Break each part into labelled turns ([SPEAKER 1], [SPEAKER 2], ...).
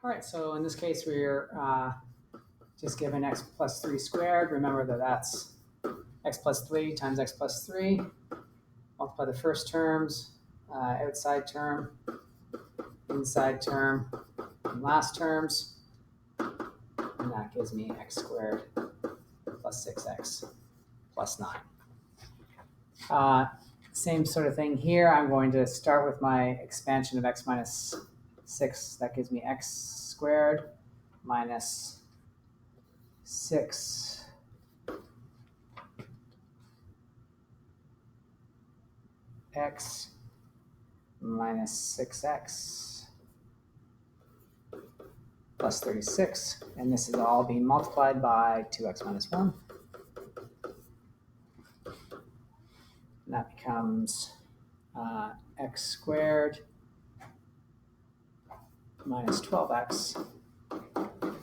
[SPEAKER 1] All right, so in this case, we're just given x plus 3 squared. Remember that that's x plus 3 times x plus 3. Multiply the first terms, outside term, inside term, and last terms. And that gives me x squared plus 6x plus 9. Same sort of thing here. I'm going to start with my expansion of x minus 6. That gives me x squared minus 6 x minus 6x plus 36. And this is all being multiplied by 2x minus 1. And that becomes x squared minus 12x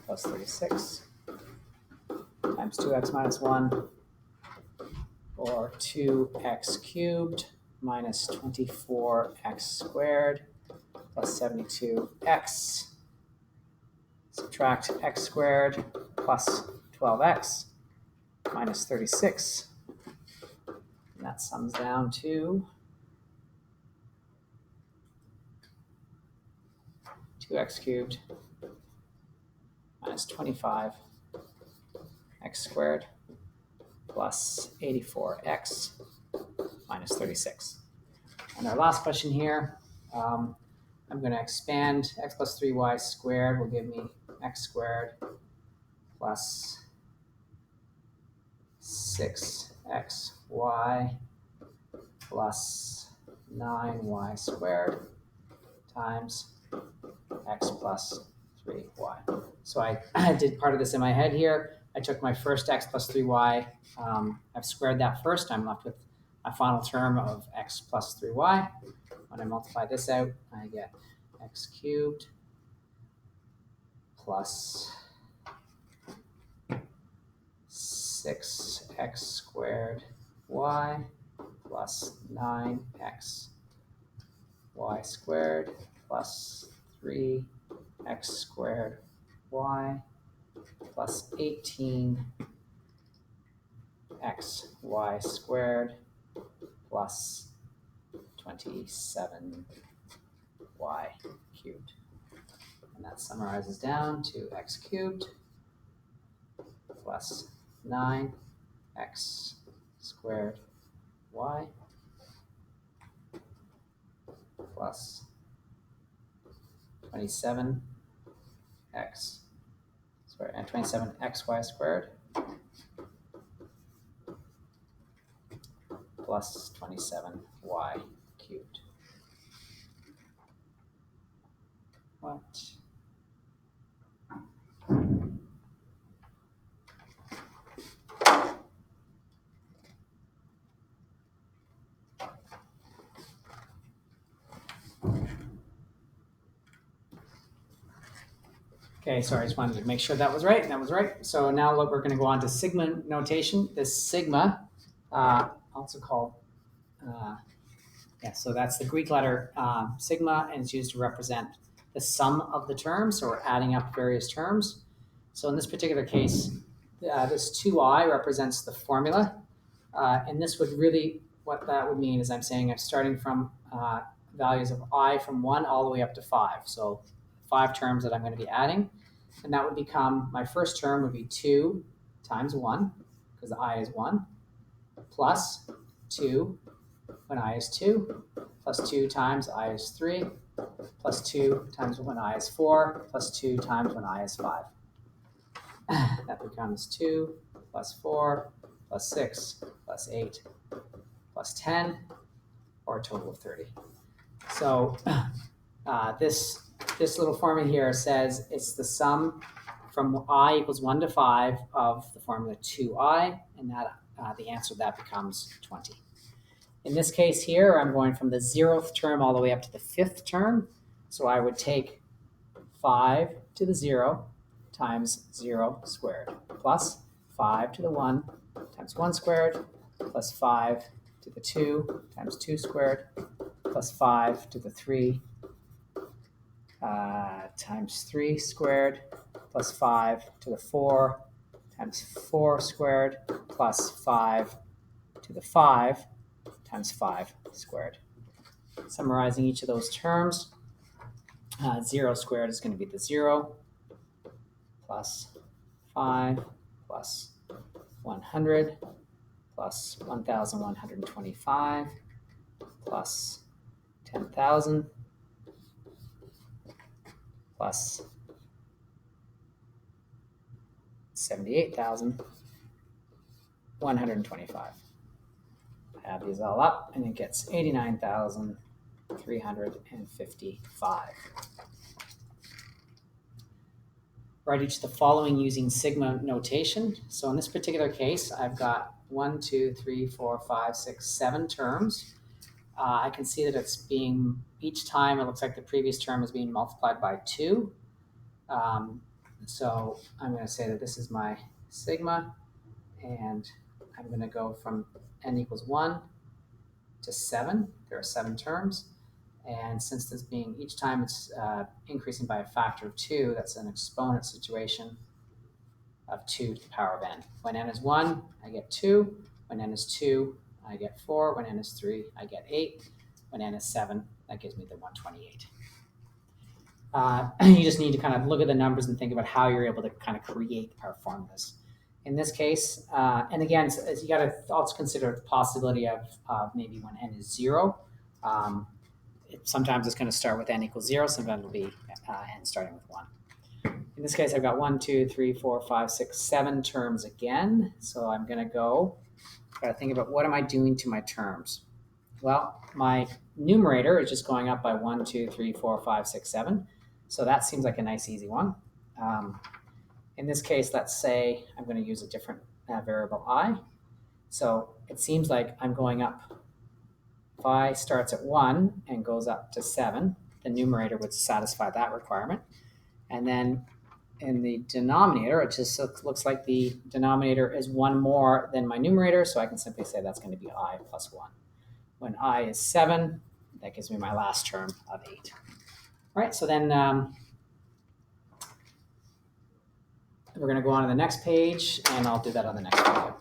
[SPEAKER 1] plus 36 times 2x minus 1, or 2x cubed minus 24x squared plus 72x. Subtract x squared plus 12x minus 36. And that sums down to 2x cubed minus 25x squared plus 84x minus 36. And our last question here, I'm going to expand x plus 3y squared will give me x squared plus 6xy plus 9y squared times x plus 3y. So I did part of this in my head here. I took my first x plus 3y. I've squared that first. I'm left with a final term of x plus 3y. When I multiply this out, I get x cubed plus 6x squared y plus 9x y squared plus 3x squared y plus 18x y squared plus 27y cubed. And that summarizes down to x cubed plus 9x squared y plus 27xy squared plus 27y cubed. What? Okay, sorry, I just wanted to make sure that was right. That was right. So now look, we're going to go on to sigma notation. This sigma, also called, so that's the Greek letter sigma, and it's used to represent the sum of the terms. So we're adding up various terms. So in this particular case, this 2i represents the formula. And this would really, what that would mean is I'm saying I'm starting from values of I from 1 all the way up to 5. So 5 terms that I'm going to be adding. And that would become, my first term would be 2 times 1, because the I is 1, plus 2 when I is 2, plus 2 times I is 3, plus 2 times when I is 4, plus 2 times when I is 5. That becomes 2 plus 4 plus 6 plus 8 plus 10, or a total of 30. So this little formula here says it's the sum from I equals 1 to 5 of the formula 2i, and that the answer to that becomes 20. In this case here, I'm going from the 0th term all the way up to the 5th term. So I would take 5 to the 0 times 0 squared, plus 5 to the 1 times 1 squared, plus 5 to the 2 times 2 squared, plus 5 to the 3 times 3 squared plus 5 to the 4 times 4 squared plus 5 to the 5 times 5 squared. Summarizing each of those terms, 0 squared is going to be the 0 plus 5 plus 100 plus 1,125 plus 10,000 plus 78,125. Add these all up and it gets 89,355. Write each of the following using sigma notation. So in this particular case, I've got 1, 2, 3, 4, 5, 6, 7 terms. I can see that it's being, each time it looks like the previous term is being multiplied by 2. So I'm going to say that this is my sigma, and I'm going to go from n equals 1 to 7. There are 7 terms. And since this being, each time it's increasing by a factor of 2, that's an exponent situation of 2 to the power of n. When n is 1, I get 2. When n is 2, I get 4. When n is 3, I get 8. When n is 7, that gives me the 128. You just need to kind of look at the numbers and think about how you're able to kind of create our formulas. In this case, and again, you got to also consider the possibility of maybe when n is 0. Sometimes it's going to start with n equals 0. Sometimes it'll be n starting with 1. In this case, I've got 1, 2, 3, 4, 5, 6, 7 terms again. So I'm going to got to think about what am I doing to my terms. Well, my numerator is just going up by 1, 2, 3, 4, 5, 6, 7. So that seems like a nice, easy one. In this case, let's say I'm going to use a different variable I. So it seems like I'm going up. If I starts at 1 and goes up to 7, the numerator would satisfy that requirement. And then in the denominator, it just looks like the denominator is 1 more than my numerator, so I can simply say that's going to be I plus 1. When I is 7, that gives me my last term of 8. All right, so then we're going to go on to the next page, and I'll do that on the next video.